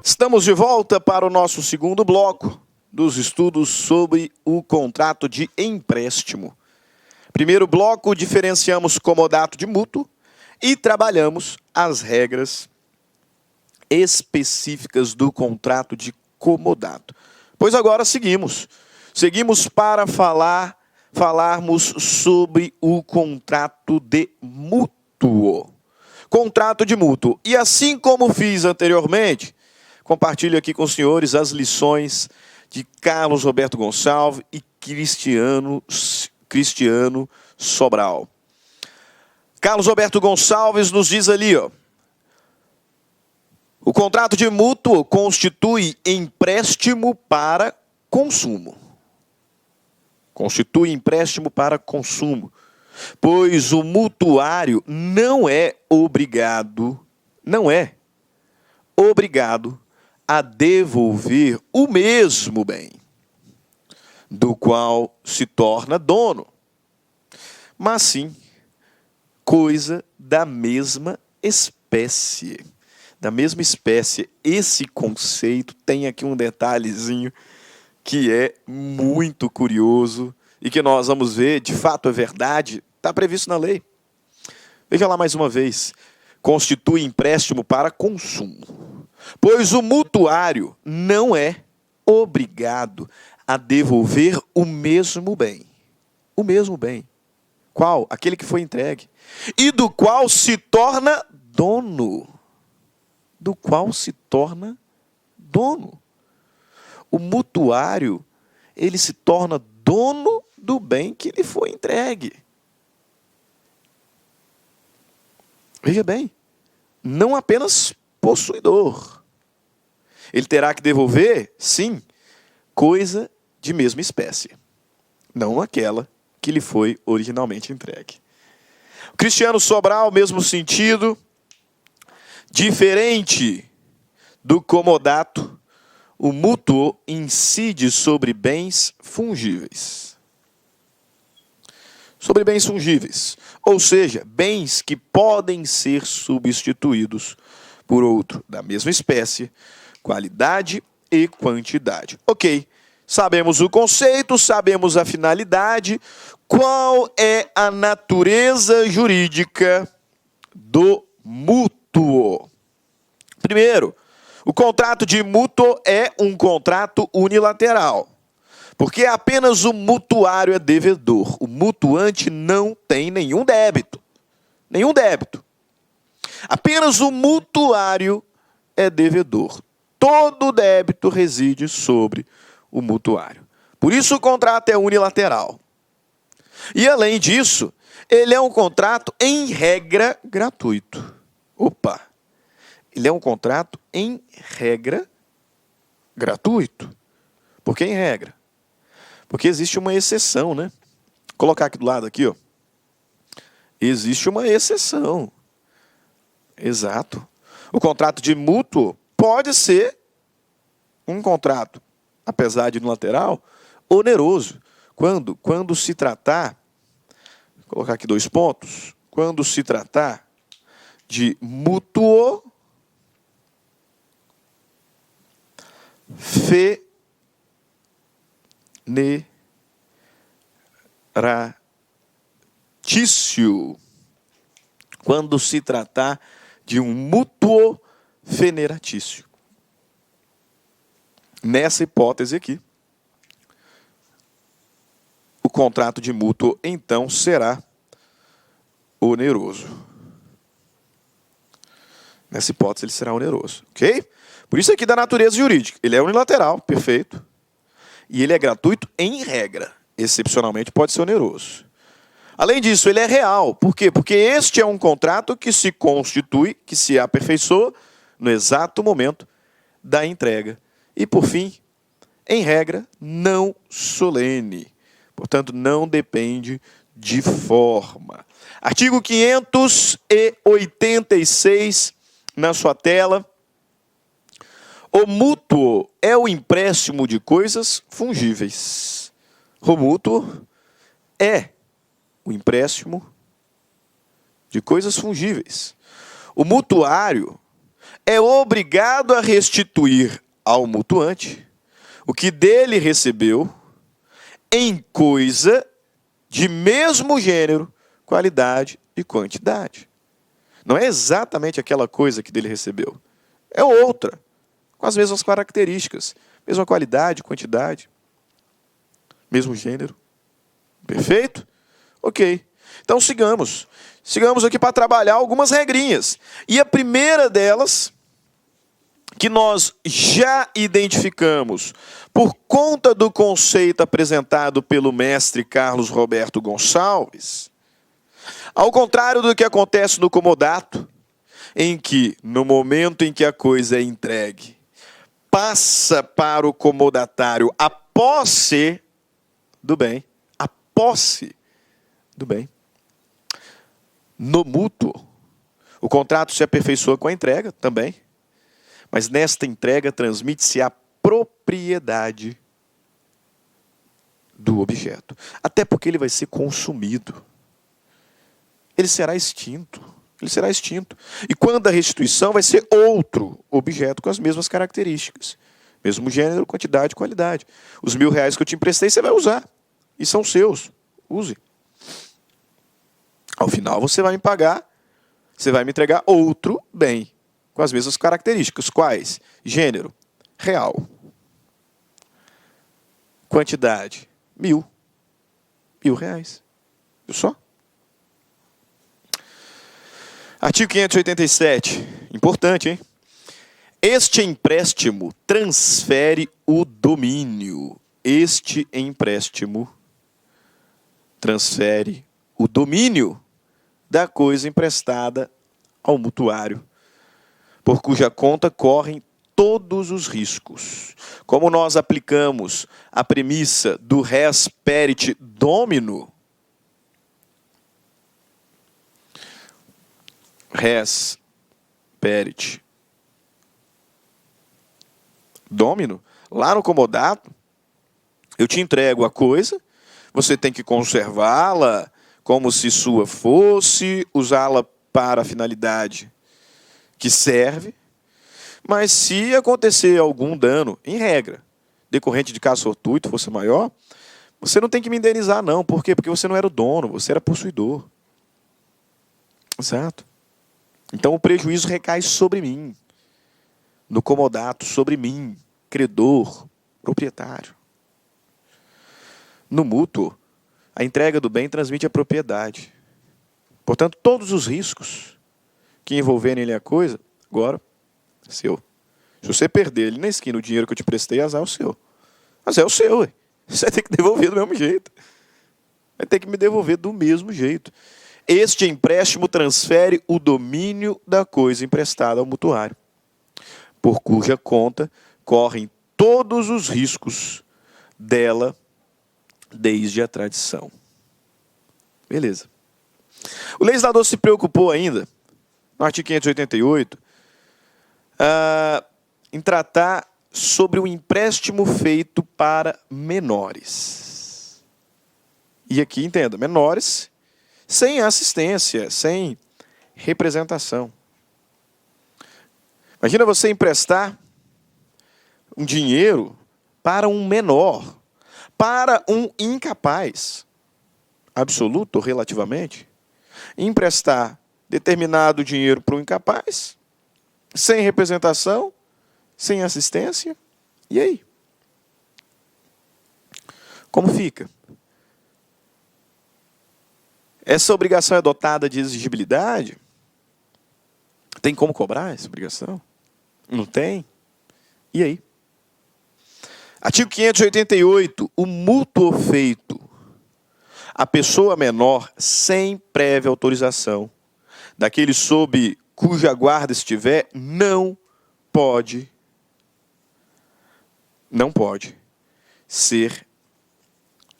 Estamos de volta para o nosso segundo bloco dos estudos sobre o contrato de empréstimo. Primeiro bloco, diferenciamos comodato de mútuo e trabalhamos as regras específicas do contrato de comodato. Pois agora seguimos para falarmos sobre o contrato de mútuo. Contrato de mútuo. E assim como fiz anteriormente, compartilho aqui com os senhores as lições de Carlos Roberto Gonçalves e Cristiano Sobral. Carlos Roberto Gonçalves nos diz ali, ó, o contrato de mútuo constitui empréstimo para consumo. Constitui empréstimo para consumo, pois o mutuário não é obrigado a devolver o mesmo bem, do qual se torna dono, mas sim coisa da mesma espécie. Da mesma espécie. Esse conceito tem aqui um detalhezinho que é muito curioso e que nós vamos ver, de fato é verdade, está previsto na lei. Veja lá mais uma vez. Constitui empréstimo para consumo, pois o mutuário não é obrigado a devolver o mesmo bem. O mesmo bem. Qual? Aquele que foi entregue. E do qual se torna dono. Do qual se torna dono. O mutuário, ele se torna dono do bem que lhe foi entregue. Veja bem, não apenas possuidor. Ele terá que devolver, sim, coisa de mesma espécie. Não aquela que lhe foi originalmente entregue. O Cristiano Sobral, mesmo sentido, diferente do comodato, o mútuo incide sobre bens fungíveis. Sobre bens fungíveis, ou seja, bens que podem ser substituídos por outro da mesma espécie, qualidade e quantidade. Ok, sabemos o conceito, sabemos a finalidade. Qual é a natureza jurídica do mútuo? Primeiro, o contrato de mútuo é um contrato unilateral, porque apenas o mutuário é devedor. O mutuante não tem nenhum débito. Nenhum débito. Apenas o mutuário é devedor. Todo débito reside sobre o mutuário. Por isso o contrato é unilateral. E além disso, ele é um contrato em regra gratuito. Opa! Ele é um contrato em regra gratuito. Por que em regra? Porque existe uma exceção, né? Vou colocar aqui do lado aqui, ó. Existe uma exceção. Exato. O contrato de mútuo pode ser um contrato, apesar de unilateral, oneroso. Quando se tratar, vou colocar aqui 2 pontos, quando se tratar de mútuo feneratício. Quando se tratar de um mútuo feneratício. Nessa hipótese aqui, o contrato de mútuo, então, será oneroso. Nessa hipótese, ele será oneroso. Ok? Por isso aqui da natureza jurídica. Ele é unilateral, perfeito. E ele é gratuito em regra. Excepcionalmente pode ser oneroso. Além disso, ele é real. Por quê? Porque este é um contrato que se constitui, que se aperfeiçoa no exato momento da entrega. E, por fim, em regra, não solene. Portanto, não depende de forma. Artigo 586 na sua tela. O mútuo é o empréstimo de coisas fungíveis. O mútuo é o empréstimo de coisas fungíveis. O mutuário é obrigado a restituir ao mutuante o que dele recebeu em coisa de mesmo gênero, qualidade e quantidade. Não é exatamente aquela coisa que dele recebeu. É outra, com as mesmas características, mesma qualidade, quantidade, mesmo gênero. Perfeito? Ok. Então sigamos. Sigamos aqui para trabalhar algumas regrinhas. E a primeira delas, que nós já identificamos por conta do conceito apresentado pelo mestre Carlos Roberto Gonçalves, ao contrário do que acontece no comodato, em que, no momento em que a coisa é entregue, passa para o comodatário a posse do bem, a posse do bem. No mútuo, o contrato se aperfeiçoa com a entrega também, mas nesta entrega transmite-se a propriedade do objeto, até porque ele vai ser consumido. Ele será extinto. Ele será extinto. E quando a restituição vai ser outro objeto com as mesmas características. Mesmo gênero, quantidade e qualidade. Os R$1.000 que eu te emprestei, você vai usar. E são seus. Use. Ao final, você vai me pagar, você vai me entregar outro bem, com as mesmas características. Quais? Gênero, real. Quantidade, R$1.000. R$1.000. Viu só? Artigo 587. Importante, hein? Este empréstimo transfere o domínio. Este empréstimo transfere o domínio da coisa emprestada ao mutuário, por cuja conta correm todos os riscos. Como nós aplicamos a premissa do res perit domino, res perit domino, lá no comodato, eu te entrego a coisa, você tem que conservá-la como se sua fosse, usá-la para a finalidade que serve, mas se acontecer algum dano, em regra, decorrente de caso fortuito, fosse maior, você não tem que me indenizar não. Por quê? Porque você não era o dono, você era possuidor. Exato. Então o prejuízo recai sobre mim, no comodato, sobre mim, credor, proprietário. No mútuo, a entrega do bem transmite a propriedade. Portanto, todos os riscos que envolverem ele a coisa, agora, seu. Se você perder ele na esquina o dinheiro que eu te prestei, azar é o seu. Mas é o seu, ué. Você vai ter que devolver do mesmo jeito. Vai ter que me devolver do mesmo jeito. Este empréstimo transfere o domínio da coisa emprestada ao mutuário, por cuja conta correm todos os riscos dela desde a tradição. Beleza. O legislador se preocupou ainda, no artigo 588, em tratar sobre o empréstimo feito para menores. E aqui, entenda, menores sem assistência, sem representação. Imagina você emprestar um dinheiro para um menor, para um incapaz, absoluto ou relativamente, emprestar determinado dinheiro para um incapaz, sem representação, sem assistência, e aí? Como fica? Essa obrigação é dotada de exigibilidade? Tem como cobrar essa obrigação? Não tem? E aí? Artigo 588. O mútuo feito à pessoa menor sem prévia autorização daquele sob cuja guarda estiver, não pode ser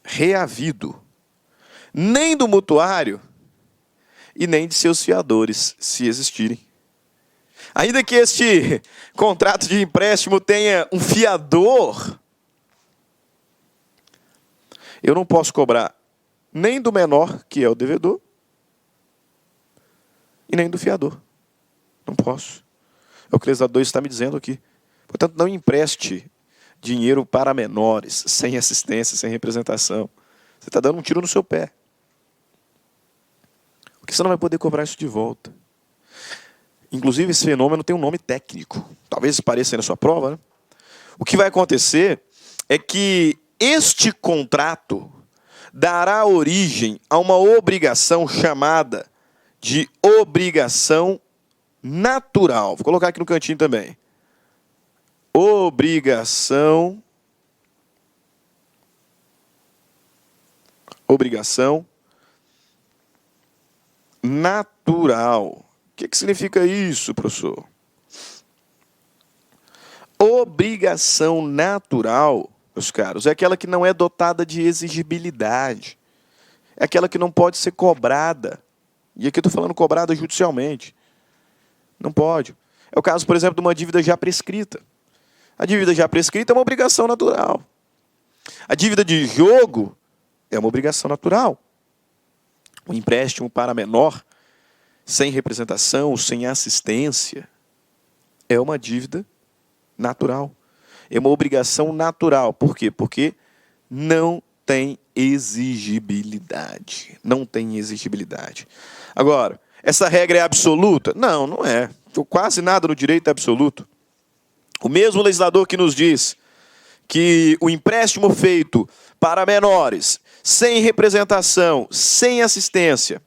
reavido, nem do mutuário e nem de seus fiadores, se existirem. Ainda que este contrato de empréstimo tenha um fiador, eu não posso cobrar nem do menor, que é o devedor, e nem do fiador. Não posso. É o que o legislador está me dizendo aqui. Portanto, não empreste dinheiro para menores, sem assistência, sem representação. Você está dando um tiro no seu pé. Porque você não vai poder cobrar isso de volta. Inclusive, esse fenômeno tem um nome técnico. Talvez pareça aí na sua prova, né? O que vai acontecer é que este contrato dará origem a uma obrigação chamada de obrigação natural. Vou colocar aqui no cantinho também. Obrigação natural. O que significa isso, professor? Obrigação natural, meus caros, é aquela que não é dotada de exigibilidade. É aquela que não pode ser cobrada. E aqui eu estou falando cobrada judicialmente. Não pode. É o caso, por exemplo, de uma dívida já prescrita. A dívida já prescrita é uma obrigação natural. A dívida de jogo é uma obrigação natural. O empréstimo para menor, sem representação, sem assistência, é uma dívida natural. É uma obrigação natural. Por quê? Porque não tem exigibilidade. Não tem exigibilidade. Agora, essa regra é absoluta? Não, não é. Quase nada no direito é absoluto. O mesmo legislador que nos diz que o empréstimo feito para menores, sem representação, sem assistência,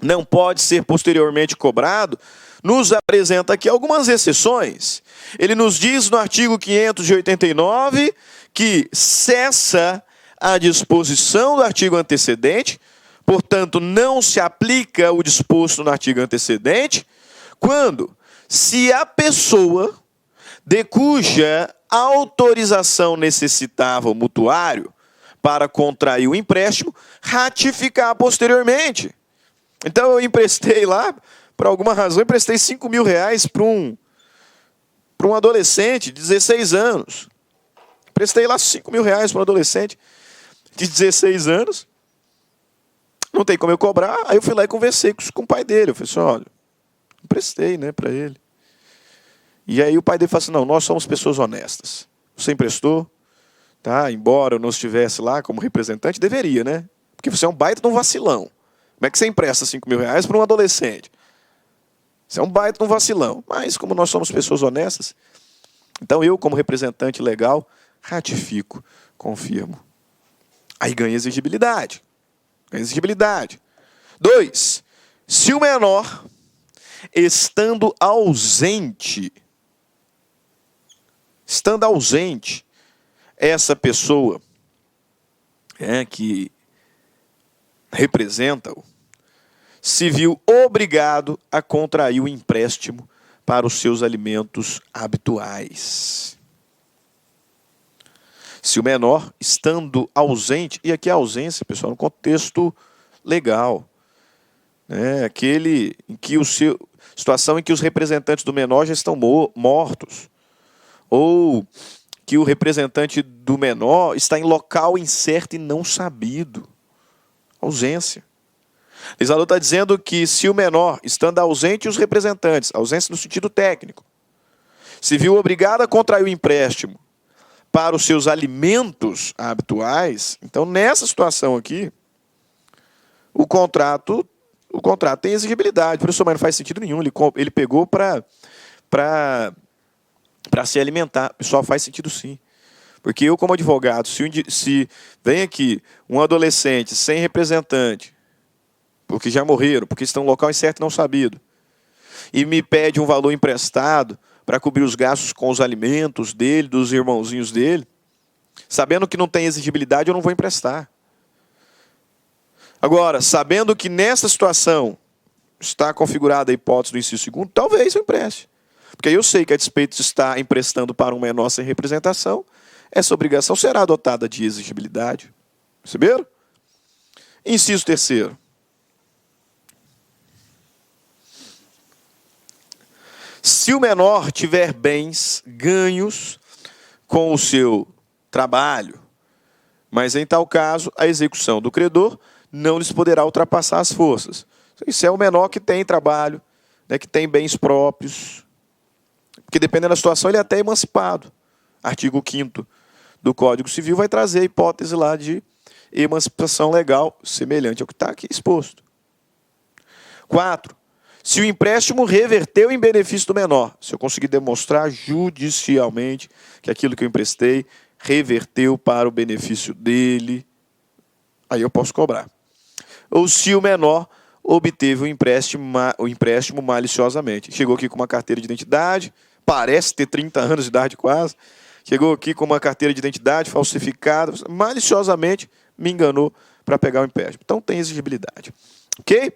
não pode ser posteriormente cobrado, nos apresenta aqui algumas exceções. Ele nos diz no artigo 589 que cessa a disposição do artigo antecedente, portanto, não se aplica o disposto no artigo antecedente, quando, se a pessoa de cuja autorização necessitava o mutuário para contrair o empréstimo, ratificar posteriormente. Então eu emprestei lá, por alguma razão, emprestei R$5.000 para um adolescente de 16 anos. Emprestei lá R$5.000 para um adolescente de 16 anos. Não tem como eu cobrar. Aí eu fui lá e conversei com o pai dele. Eu falei assim, olha, emprestei, né, para ele. E aí o pai dele falou assim, não, nós somos pessoas honestas. Você emprestou, tá? Embora eu não estivesse lá como representante, deveria, né? Porque você é um baita de um vacilão. Como é que você empresta R$5.000 para um adolescente? Você é um baita de um vacilão. Mas como nós somos pessoas honestas, então eu, como representante legal, ratifico, confirmo. Aí ganha exigibilidade. Ganha exigibilidade. 2. Se o menor, estando ausente, essa pessoa que representa-o, se viu obrigado a contrair o empréstimo para os seus alimentos habituais. Se o menor, estando ausente, e aqui a ausência, pessoal, no contexto legal, né, aquele em que situação em que os representantes do menor já estão mortos, ou que o representante do menor está em local incerto e não sabido. Ausência. O legislador está dizendo que se o menor, estando ausente os representantes, ausência no sentido técnico, se viu obrigado a contrair o empréstimo para os seus alimentos habituais, então nessa situação aqui, o contrato tem exigibilidade. Professor, mas não faz sentido nenhum. Ele pegou para se alimentar. Pessoal, faz sentido sim. Porque eu, como advogado, se vem aqui um adolescente sem representante, porque já morreram, porque estão em um local incerto e não sabido, e me pede um valor emprestado para cobrir os gastos com os alimentos dele, dos irmãozinhos dele, sabendo que não tem exigibilidade, eu não vou emprestar. Agora, sabendo que nessa situação está configurada a hipótese do inciso segundo, talvez eu empreste. Porque aí eu sei que, a despeito de estar emprestando para um menor sem representação, essa obrigação será dotada de exigibilidade. Perceberam? Inciso terceiro. Se o menor tiver bens ganhos com o seu trabalho, mas em tal caso a execução do credor não lhes poderá ultrapassar as forças. Isso é o menor que tem trabalho, né, que tem bens próprios, Porque dependendo da situação, ele é até emancipado. Artigo 5º do Código Civil vai trazer a hipótese lá de emancipação legal, semelhante ao que está aqui exposto. 4. Se o empréstimo reverteu em benefício do menor, se eu conseguir demonstrar judicialmente que aquilo que eu emprestei reverteu para o benefício dele, aí eu posso cobrar. Ou se o menor obteve o empréstimo maliciosamente. Chegou aqui com uma carteira de identidade, parece ter 30 anos de idade quase, chegou aqui com uma carteira de identidade falsificada, maliciosamente me enganou para pegar o empréstimo. Então tem exigibilidade. Ok?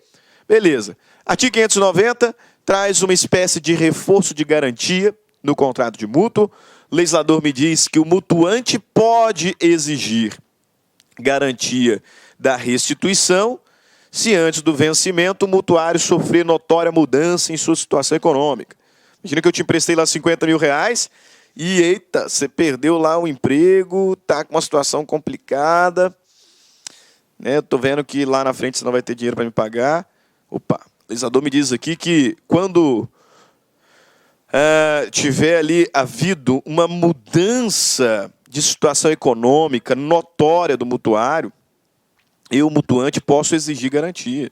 Beleza. Artigo 590 traz uma espécie de reforço de garantia no contrato de mútuo. O legislador me diz que o mutuante pode exigir garantia da restituição se antes do vencimento o mutuário sofrer notória mudança em sua situação econômica. Imagina que eu te emprestei lá 50 mil reais e, eita, você perdeu lá o emprego, está com uma situação complicada, né? Estou vendo que lá na frente você não vai ter dinheiro para me pagar. Opa, o legislador me diz aqui que quando tiver ali havido uma mudança de situação econômica notória do mutuário, eu, mutuante, posso exigir garantia.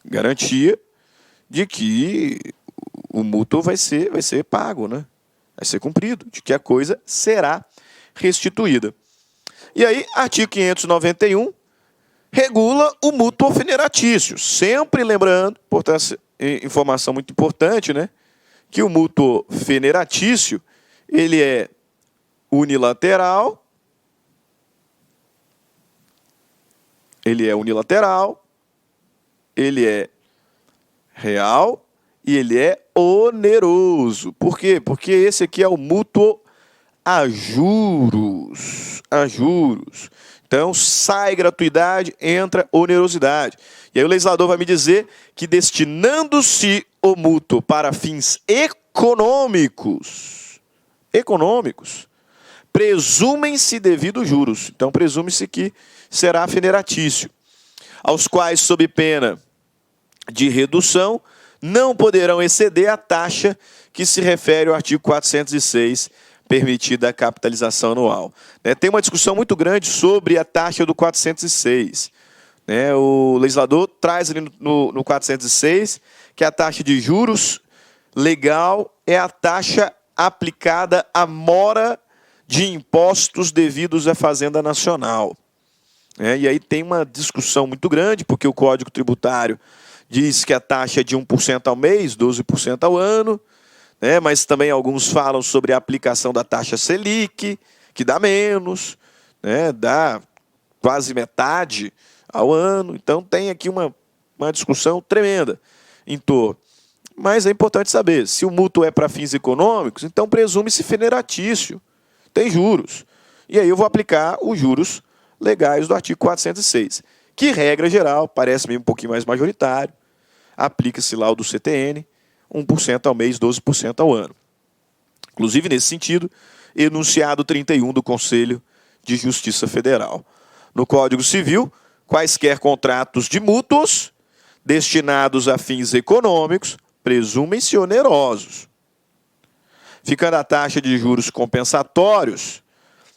Garantia de que o mútuo vai ser pago, né? Vai ser cumprido, de que a coisa será restituída. E aí, artigo 591 regula o mútuo feneratício. Sempre lembrando, portanto, informação muito importante, né? Que o mútuo feneratício, ele é unilateral, ele é real e ele é oneroso. Por quê? Porque esse aqui é o mútuo a juros. A juros. Então, sai gratuidade, entra onerosidade. E aí o legislador vai me dizer que destinando-se o mútuo para fins econômicos, presumem-se devidos juros. Então, presume-se que será feneratício, aos quais, sob pena de redução, não poderão exceder a taxa que se refere ao artigo 406, permitida a capitalização anual. Tem uma discussão muito grande sobre a taxa do 406. O legislador traz ali no 406 que a taxa de juros legal é a taxa aplicada à mora de impostos devidos à Fazenda Nacional. E aí tem uma discussão muito grande, porque o Código Tributário diz que a taxa é de 1% ao mês, 12% ao ano, mas também alguns falam sobre a aplicação da taxa Selic, que dá menos, dá quase metade ao ano. Então tem aqui uma discussão tremenda em torno. Mas é importante saber, se o mútuo é para fins econômicos, então presume-se feneratício, tem juros. E aí eu vou aplicar os juros legais do artigo 406, que, regra geral, parece-me um pouquinho mais majoritário, aplica-se lá o do CTN, 1% ao mês, 12% ao ano. Inclusive, nesse sentido, enunciado 31 do Conselho de Justiça Federal. No Código Civil, quaisquer contratos de mútuos destinados a fins econômicos presumem-se onerosos, ficando a taxa de juros compensatórios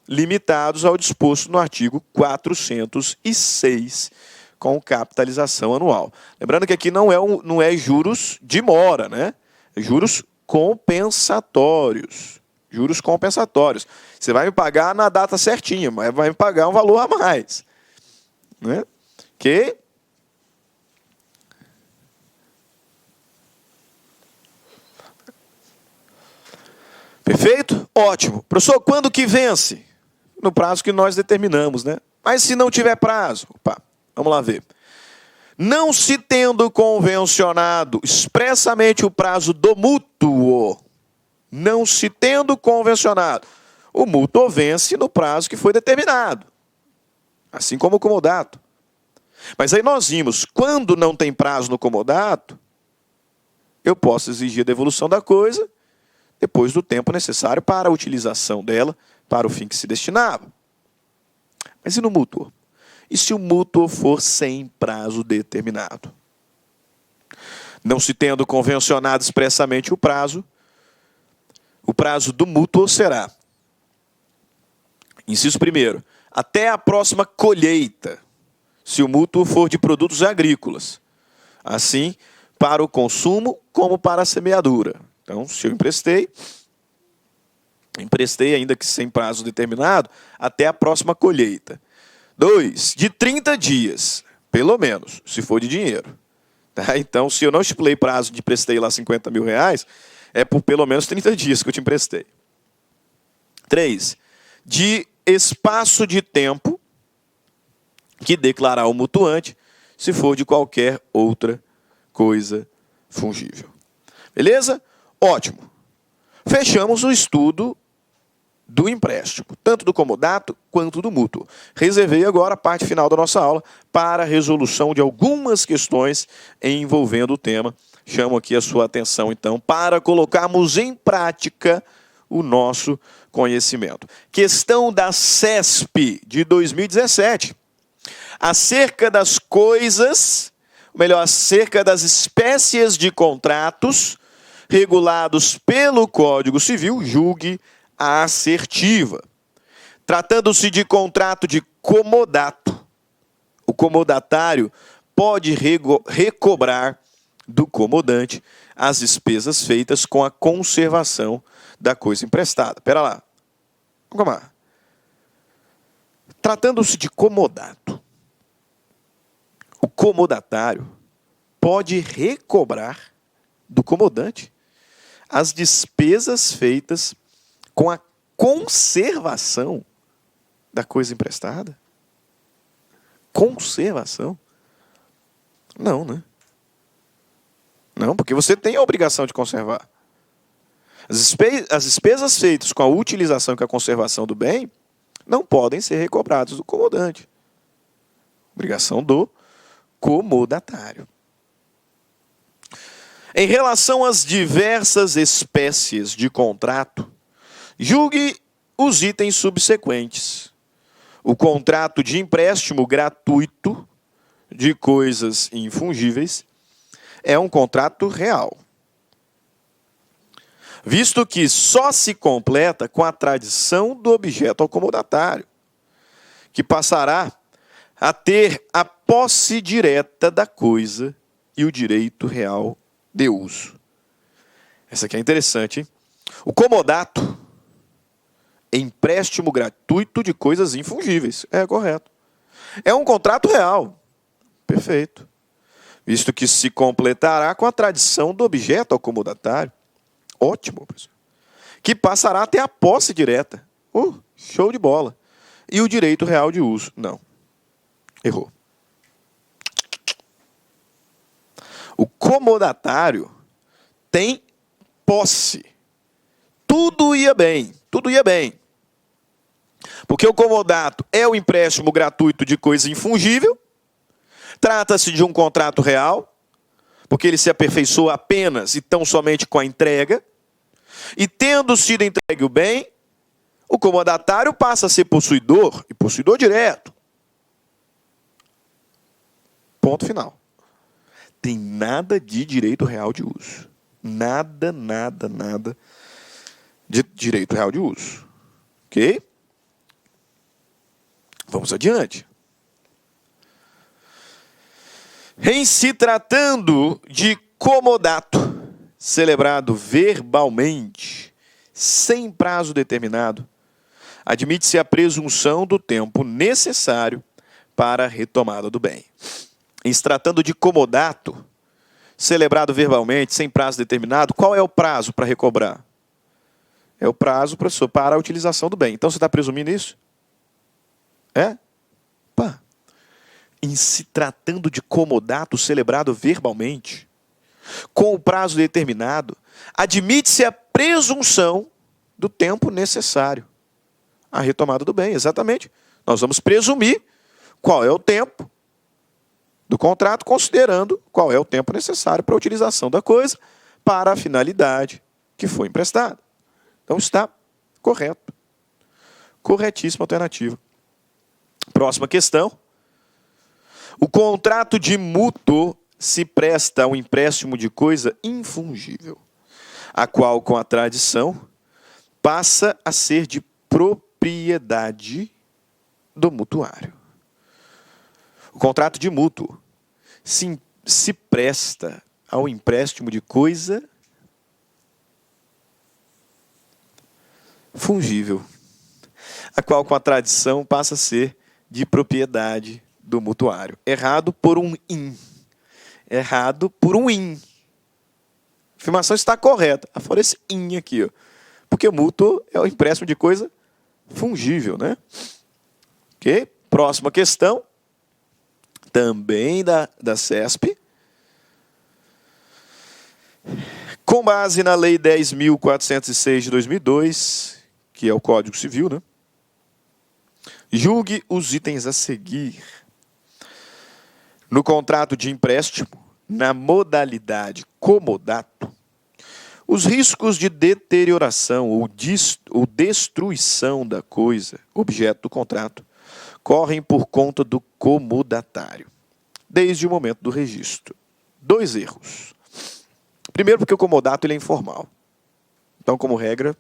limitados ao disposto no artigo 406, com capitalização anual. Lembrando que aqui não é juros de mora, né? É juros compensatórios. Juros compensatórios. Você vai me pagar na data certinha, mas vai me pagar um valor a mais. Né? Ok? Perfeito? Ótimo. Professor, quando que vence? No prazo que nós determinamos, né? Mas se não tiver prazo, vamos lá ver. Não se tendo convencionado expressamente o prazo do mútuo, não se tendo convencionado, o mútuo vence no prazo que foi determinado, assim como o comodato. Mas aí nós vimos, quando não tem prazo no comodato, eu posso exigir a devolução da coisa depois do tempo necessário para a utilização dela, para o fim que se destinava. Mas e no mútuo? E se o mútuo for sem prazo determinado? Não se tendo convencionado expressamente o prazo, O prazo do mútuo será, inciso 1º, até a próxima colheita, se o mútuo for de produtos agrícolas, assim para o consumo como para a semeadura. Então, se eu emprestei ainda que sem prazo determinado, até a próxima colheita. 2, de 30 dias, pelo menos, se for de dinheiro. Tá? Então, se eu não estipulei prazo de emprestei lá 50 mil reais, é por pelo menos 30 dias que eu te emprestei. 3, de espaço de tempo que declarar o mutuante, se for de qualquer outra coisa fungível. Beleza? Ótimo. Fechamos o estudo do empréstimo, tanto do comodato quanto do mútuo. Reservei agora a parte final da nossa aula para a resolução de algumas questões envolvendo o tema. Chamo aqui a sua atenção, então, para colocarmos em prática o nosso conhecimento. Questão da CESP de 2017. Acerca das coisas, ou melhor, acerca das espécies de contratos regulados pelo Código Civil, julgue a assertiva. Tratando-se de contrato de comodato, o comodatário pode recobrar do comodante as despesas feitas com a conservação da coisa emprestada. Espera lá. Vamos lá. Tratando-se de comodato, o comodatário pode recobrar do comodante as despesas feitas com a conservação da coisa emprestada? Conservação? Não, né? Não, porque você tem a obrigação de conservar. As despesas feitas com a utilização e com a conservação do bem não podem ser recobradas do comodante. Obrigação do comodatário. Em relação às diversas espécies de contrato, julgue os itens subsequentes. O contrato de empréstimo gratuito de coisas infungíveis é um contrato real, visto que só se completa com a tradição do objeto ao comodatário, que passará a ter a posse direta da coisa e o direito real de uso. Essa aqui é interessante, hein? O comodato, empréstimo gratuito de coisas infungíveis. É correto. É um contrato real. Perfeito. Visto que se completará com a tradição do objeto ao comodatário. Ótimo, professor. Que passará a ter a posse direta. Show de bola. E o direito real de uso. Não. Errou. O comodatário tem posse. Tudo ia bem. Tudo ia bem. Porque o comodato é o empréstimo gratuito de coisa infungível. Trata-se de um contrato real, porque ele se aperfeiçoa apenas e tão somente com a entrega. E tendo sido entregue o bem, o comodatário passa a ser possuidor, e possuidor direto. Ponto final. Tem nada de direito real de uso. Nada de direito real de uso. Ok? Vamos adiante. Em se tratando de comodato, celebrado verbalmente, sem prazo determinado, admite-se a presunção do tempo necessário para a retomada do bem. Em se tratando de comodato, celebrado verbalmente, sem prazo determinado, qual é o prazo para recobrar? É o prazo, professor, para a utilização do bem. Então, você está presumindo isso? É? Pá. Em se tratando de comodato celebrado verbalmente, com o prazo determinado, admite-se a presunção do tempo necessário à retomada do bem. Exatamente. Nós vamos presumir qual é o tempo do contrato, considerando qual é o tempo necessário para a utilização da coisa para a finalidade que foi emprestada. Então está correto. Corretíssima alternativa. Próxima questão. O contrato de mútuo se presta ao empréstimo de coisa infungível, a qual, com a tradição, passa a ser de propriedade do mutuário. O contrato de mútuo se presta ao empréstimo de coisa fungível, a qual, com a tradição, passa a ser de propriedade do mutuário. Errado por um in. Errado por um in. A afirmação está correta. Fora esse in aqui, ó. Porque o mútuo é o empréstimo de coisa fungível, né? Ok? Próxima questão. Também da CESP. Com base na Lei 10.406 de 2002, que é o Código Civil, né? Julgue os itens a seguir. No contrato de empréstimo, na modalidade comodato, os riscos de deterioração ou destruição da coisa, objeto do contrato, correm por conta do comodatário, desde o momento do registro. 2 erros. Primeiro, porque o comodato ele é informal. Então, como regra,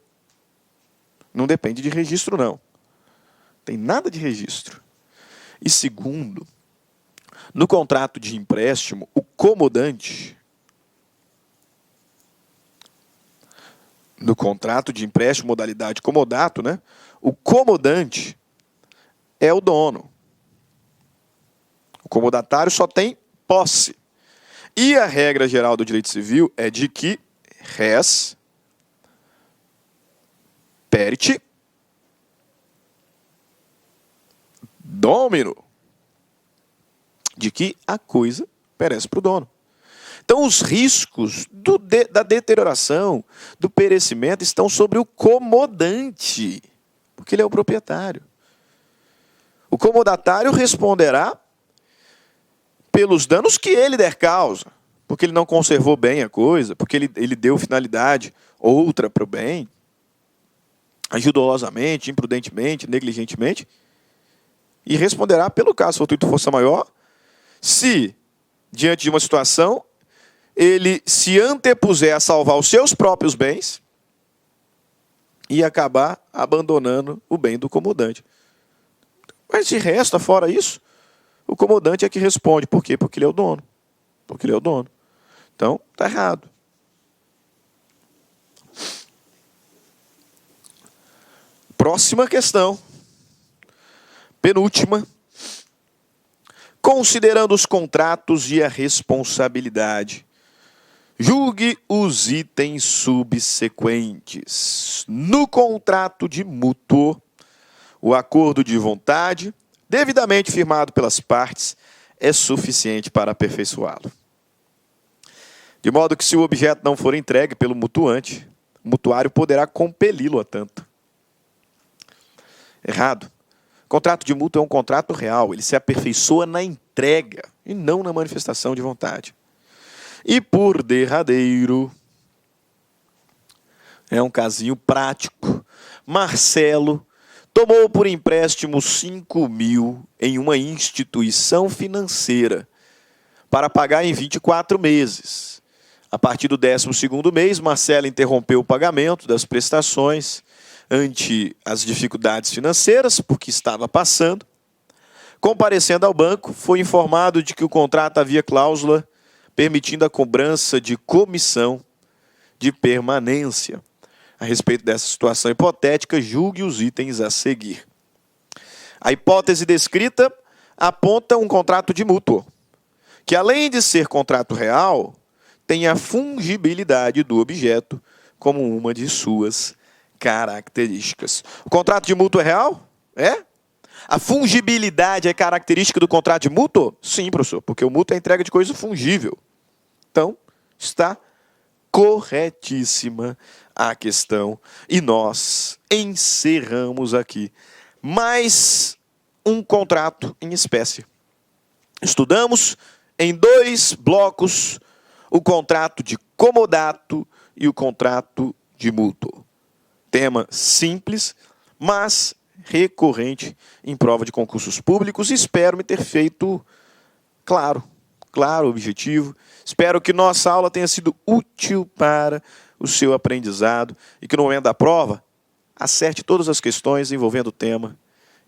não depende de registro, não. Tem nada de registro. E segundo, no contrato de empréstimo, o comodante, no contrato de empréstimo, modalidade comodato, né? O comodante é o dono. O comodatário só tem posse. E a regra geral do direito civil é de que res perit domino, de que a coisa perece para o dono. Então, os riscos da deterioração, do perecimento, estão sobre o comodante, porque ele é o proprietário. O comodatário responderá pelos danos que ele der causa, porque ele não conservou bem a coisa, porque ele deu finalidade outra para o bem, ajudosamente, imprudentemente, negligentemente, e responderá pelo caso fortuito força maior, se, diante de uma situação, ele se antepuser a salvar os seus próprios bens e acabar abandonando o bem do comodante. Mas de resto, fora isso, o comodante é que responde. Por quê? Porque ele é o dono. Porque ele é o dono. Então, está errado. Próxima questão. Penúltima. Considerando os contratos e a responsabilidade, julgue os itens subsequentes. No contrato de mútuo, o acordo de vontade, devidamente firmado pelas partes, é suficiente para aperfeiçoá-lo. De modo que, se o objeto não for entregue pelo mutuante, o mutuário poderá compeli-lo a tanto. Errado. O contrato de mútuo é um contrato real. Ele se aperfeiçoa na entrega e não na manifestação de vontade. E, por derradeiro, é um casinho prático. Marcelo tomou por empréstimo 5.000 em uma instituição financeira para pagar em 24 meses. A partir do 12º mês, Marcelo interrompeu o pagamento das prestações ante as dificuldades financeiras por que estava passando. Comparecendo ao banco, foi informado de que o contrato havia cláusula permitindo a cobrança de comissão de permanência. A respeito dessa situação hipotética, julgue os itens a seguir. A hipótese descrita aponta um contrato de mútuo, que, além de ser contrato real, tem a fungibilidade do objeto como uma de suas características. O contrato de mútuo é real? É? A fungibilidade é característica do contrato de mútuo? Sim, professor, porque o mútuo é a entrega de coisa fungível. Então, está corretíssima a questão. E nós encerramos aqui mais um contrato em espécie. Estudamos em 2 blocos o contrato de comodato e o contrato de mútuo. Tema simples, mas recorrente em prova de concursos públicos. Espero me ter feito claro, objetivo. Espero que nossa aula tenha sido útil para o seu aprendizado e que no momento da prova acerte todas as questões envolvendo o tema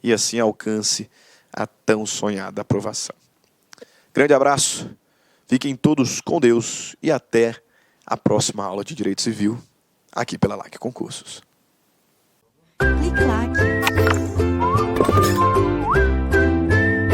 e assim alcance a tão sonhada aprovação. Grande abraço, fiquem todos com Deus e até a próxima aula de Direito Civil, aqui pela LAC Concursos. Clique lá.